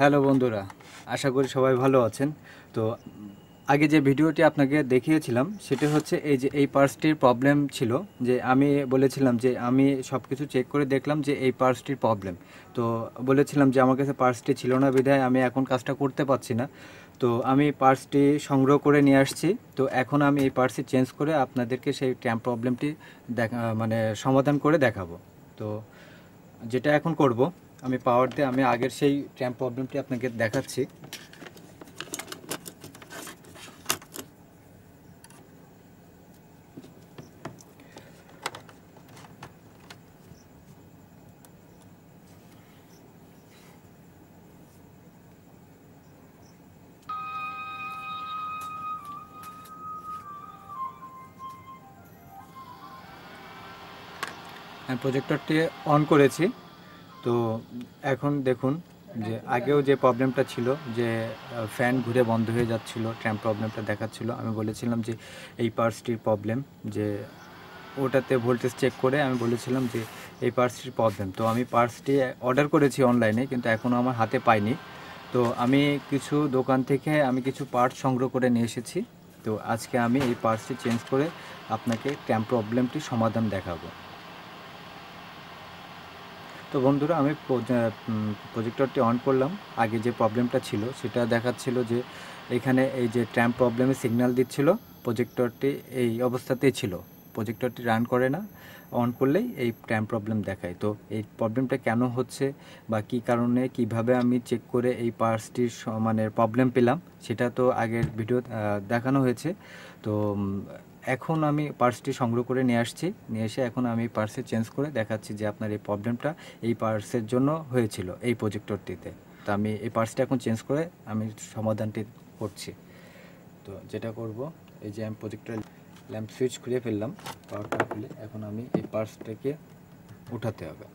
Hello বন্ধুরা, আশা করি সবাই ভালো আছেন। তো আগে যে ভিডিওটি আপনাকে দেখিয়েছিলাম সেটা হচ্ছে এই পার্সটির প্রবলেম ছিল। যে আমি বলেছিলাম যে আমি সব কিছু চেক করে দেখলাম যে এই পার্সটির প্রবলেম। তো বলেছিলাম যে আমার কাছে পার্সটি ছিল না বিধায় আমি এখন কাজটা করতে পারছি না। তো আমি পার্সটি সংগ্রহ করে নিয়ে আসছি। তো এখন আমি এই পার্সটি চেঞ্জ করে আপনাদেরকে সেই প্রবলেমটি সমাধান করে দেখাবো। তো যেটা এখন করব, আমি পাওয়ার দিয়ে আমি আগের সেই প্রবলেমটি আপনাকে দেখাচ্ছি। আমি প্রজেক্টরটি অন করেছি। তো এখন দেখুন যে আগেও যে প্রবলেমটা ছিল যে ফ্যান ঘুরে বন্ধ হয়ে যাচ্ছিল, প্রবলেমটা দেখাচ্ছিল। আমি বলেছিলাম যে এই পার্সটির প্রবলেম, যে ওটাতে ভোল্টেজ চেক করে আমি বলেছিলাম যে এই পার্সটির প্রবলেম। তো আমি পার্সটি অর্ডার করেছি অনলাইনে, কিন্তু এখনও আমার হাতে পাইনি। তো আমি কিছু দোকান থেকে আমি কিছু পার্টস সংগ্রহ করে নিয়ে এসেছি। তো আজকে আমি এই পার্সটি চেঞ্জ করে আপনাকে প্রবলেমটি সমাধান দেখাবো। তো বন্ধুরা, আমি প্রজেক্টরটি অন করলাম। আগে যে প্রবলেমটা ছিল সেটা দেখাচ্ছিল যে এখানে এই যে প্রবলেমে সিগন্যাল দিচ্ছিল, প্রজেক্টরটি এই অবস্থাতেই ছিল, প্রজেক্টরটি রান করে না। অন করলেই এই প্রবলেম দেখায়। তো এই প্রবলেমটা কেন হচ্ছে বা কী কারণে, কিভাবে আমি চেক করে এই পার্সটির প্রবলেম পেলাম, সেটা তো আগের ভিডিও দেখানো হয়েছে। তো এখন আমি পার্সটি সংগ্রহ করে নিয়ে আসছি, নিয়ে এসে এখন আমি পার্সে চেঞ্জ করে দেখাচ্ছি যে আপনার এই প্রবলেমটা এই পার্সের জন্য হয়েছিল এই প্রজেক্টরটিতে। তো আমি এই পার্সটা এখন চেঞ্জ করে আমি সমাধানটি করছি। তো যেটা করব, এই যে আমি প্রজেক্টর ল্যাম্প সুইচ খুলে ফেললাম, পাওয়ারটা খুলে এখন আমি এই পার্সটাকে উঠাতে হবে।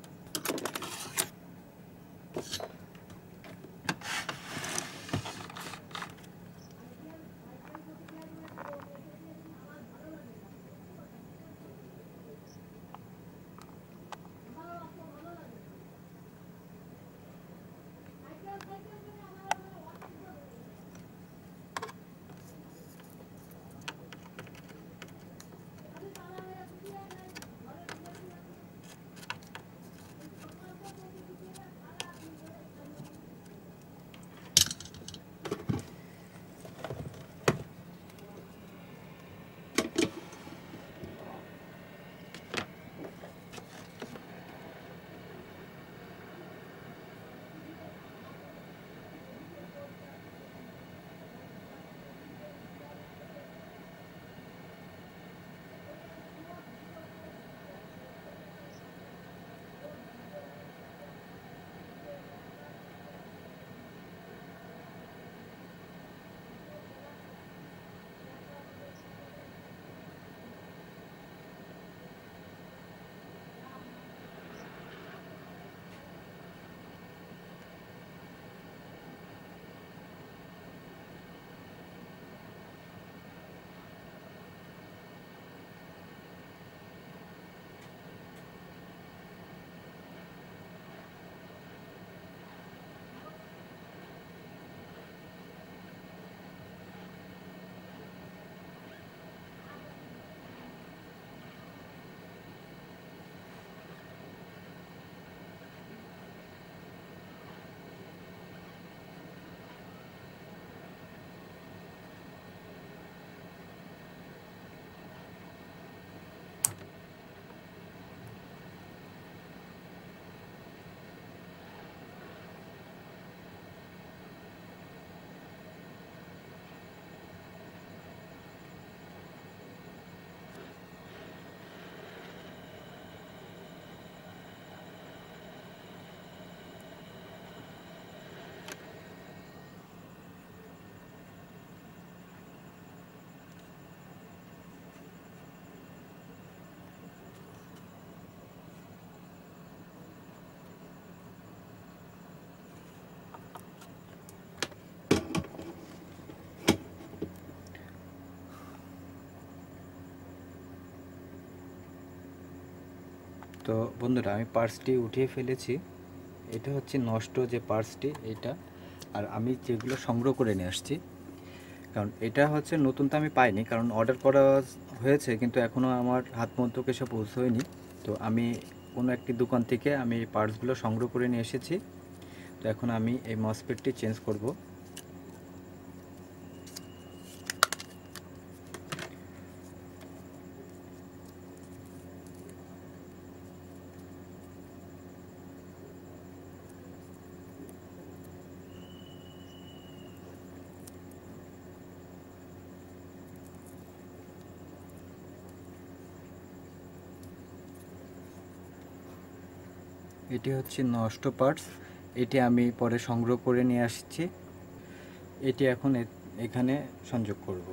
তো বন্ধুরা, আমি পার্সটি উঠিয়ে ফেলেছি। এটা হচ্ছে নষ্ট যে পার্সটি, এটা আর আমি যেগুলো সংগ্রহ করে নিয়ে আসছি, কারণ এটা হচ্ছে নতুন তো আমি পাইনি, কারণ অর্ডার করা হয়েছে কিন্তু এখনও আমার হাত পর্যন্ত এসে পৌঁছয়নি। তো আমি কোনো একটি দোকান থেকে আমি এই পার্টসগুলো সংগ্রহ করে নিয়ে এসেছি। তো এখন আমি এই মসফেটটি চেঞ্জ করব। এটি হচ্ছে নষ্ট পার্টস, এটি আমি পরে সংগ্রহ করে নিয়ে আসছি। এটি এখন এখানে সংযোগ করব।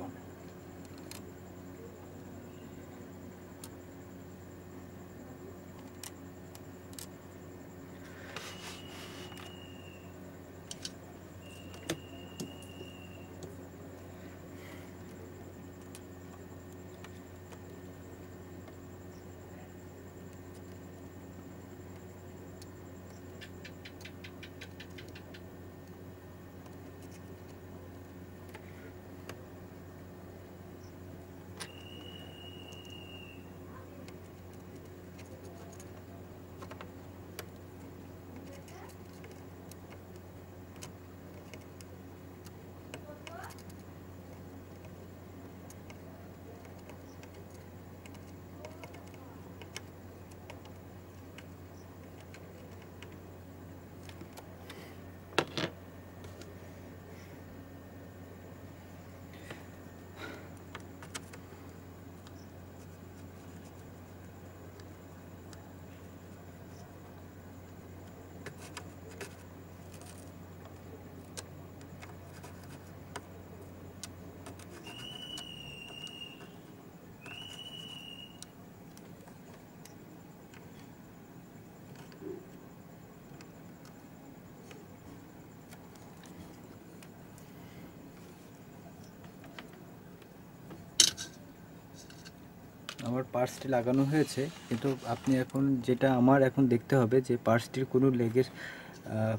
আমার পার্টসটি লাগানো হয়েছে, কিন্তু আপনি এখন যেটা আমার এখন দেখতে হবে যে পার্টসটির কোনো লেগের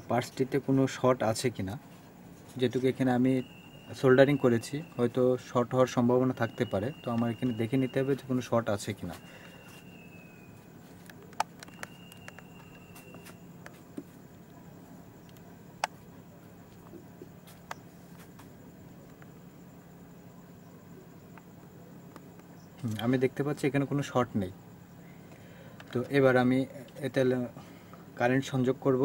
পার্টসটিতে কোনো শর্ট আছে কিনা। যেটুকু এখানে আমি সোল্ডারিং করেছি, হয়তো শর্ট হওয়ার সম্ভাবনা থাকতে পারে, তো আমার এখানে দেখে নিতে হবে যে কোনো শর্ট আছে কিনা। আমি দেখতে পাচ্ছি এখানে কোনো শর্ট নেই। তো এবার আমি এতে কারেন্ট সংযোগ করব।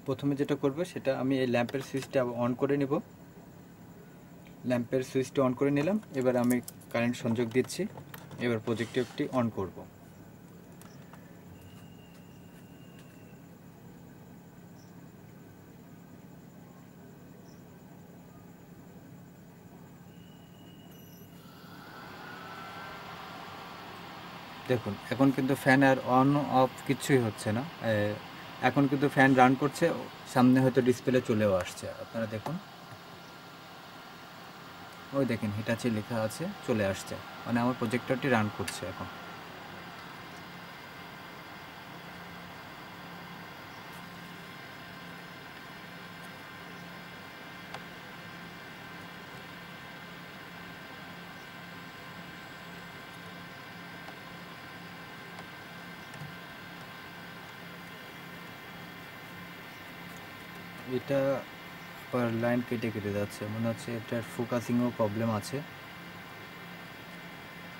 প্রথমে যেটা করব সেটা আমি এই ল্যাম্পের সুইচটা অন করে নেব। ল্যাম্পের সুইচটা অন করে নিলাম। এবার আমি কারেন্ট সংযোগ দিচ্ছি। এবার প্রজেক্টরটি অন করব। দেখুন এখন কিন্তু ফ্যান আর অন অফ কিছুই হচ্ছে না। এখন কিন্তু ফ্যান রান করছে, সামনে হয়তো ডিসপ্লে চলেও আসছে। আপনারা দেখুন, ওই দেখেন হিটাচি লেখা আছে, চলে আসছে, মানে আমার প্রজেক্টরটি রান করছে এখন। এটা আবার লাইন কেটে কেটে যাচ্ছে, মনে হচ্ছে এটার ফোকাসিংও প্রবলেম আছে।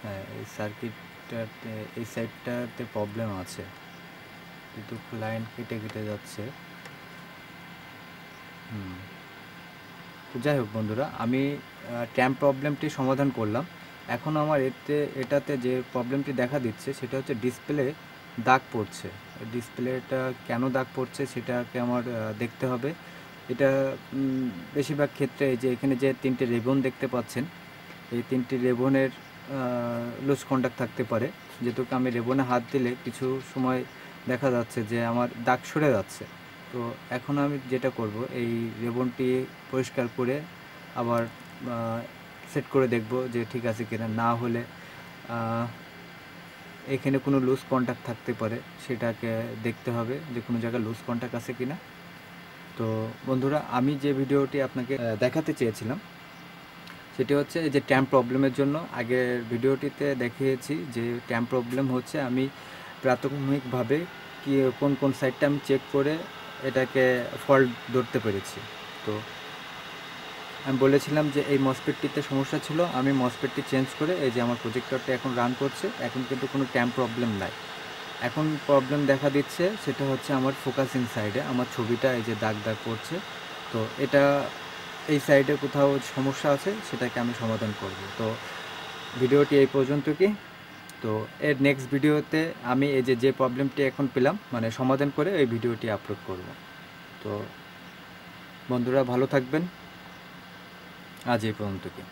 হ্যাঁ, এই সার্কিটটাতে এই সাইডটাতে প্রবলেম আছে, কিন্তু লাইন কেটে কেটে যাচ্ছে। তো যাই হোক বন্ধুরা, আমি ট্যাম্প প্রবলেমটি সমাধান করলাম। এখন আমার এটাতে যে প্রবলেমটি দেখা দিচ্ছে সেটা হচ্ছে ডিসপ্লে দাগ পড়ছে। ডিসপ্লেটা কেন দাগ পড়ছে সেটাকে আমার দেখতে হবে। এটা বেশিরভাগ ক্ষেত্রে এই যে এখানে যে 3টে রেবন দেখতে পাচ্ছেন, এই 3টি রেবনের লুজ কন্টাক্ট থাকতে পারে। যেহেতু আমি রেবনে হাত দিলে কিছু সময় দেখা যাচ্ছে যে আমার দাগ সরে যাচ্ছে। তো এখন আমি যেটা করব, এই রেবনটি পরিষ্কার করে আবার সেট করে দেখব যে ঠিক আছে কিনা। না হলে এখানে কোনো লুজ কন্ট্যাক্ট থাকতে পারে, সেটাকে দেখতে হবে যে কোনো জায়গায় লুজ কন্ট্যাক্ট আছে কি না। তো বন্ধুরা, আমি যে ভিডিওটি আপনাকে দেখাতে চেয়েছিলাম সেটি হচ্ছে এই যে ট্যাম্প প্রবলেমের জন্য আগের ভিডিওটিতে দেখিয়েছি যে ট্যাম্প প্রবলেম হচ্ছে আমি প্রাথমিকভাবে কি কোন কোন সাইডটা আমি চেক করে এটাকে ফল্ট ধরতে পেরেছি। তো আমি বলেছিলাম যে এই মসফেটটিতে সমস্যা ছিল, আমি মসফেটটি চেঞ্জ করে এই যে আমার প্রজেক্টরটা এখন রান করছে, এখন কিন্তু কোনো ট্যাম্প প্রবলেম নাই। এখন প্রবলেম দেখা দিচ্ছে সেটা হচ্ছে আমার ফোকাসিং সাইডে, আমার ছবিটা এই যে দাগ দাগ পড়ছে। তো এটা এই সাইডে কোথাও সমস্যা আছে, সেটাকে আমি সমাধান করব। তো ভিডিওটি এই পর্যন্ত কি, তো এর নেক্সট ভিডিওতে আমি এই যে প্রবলেমটি এখন পেলাম মানে সমাধান করে এই ভিডিওটি আপলোড করব। তো বন্ধুরা ভালো থাকবেন, আজ এই পর্যন্ত কি।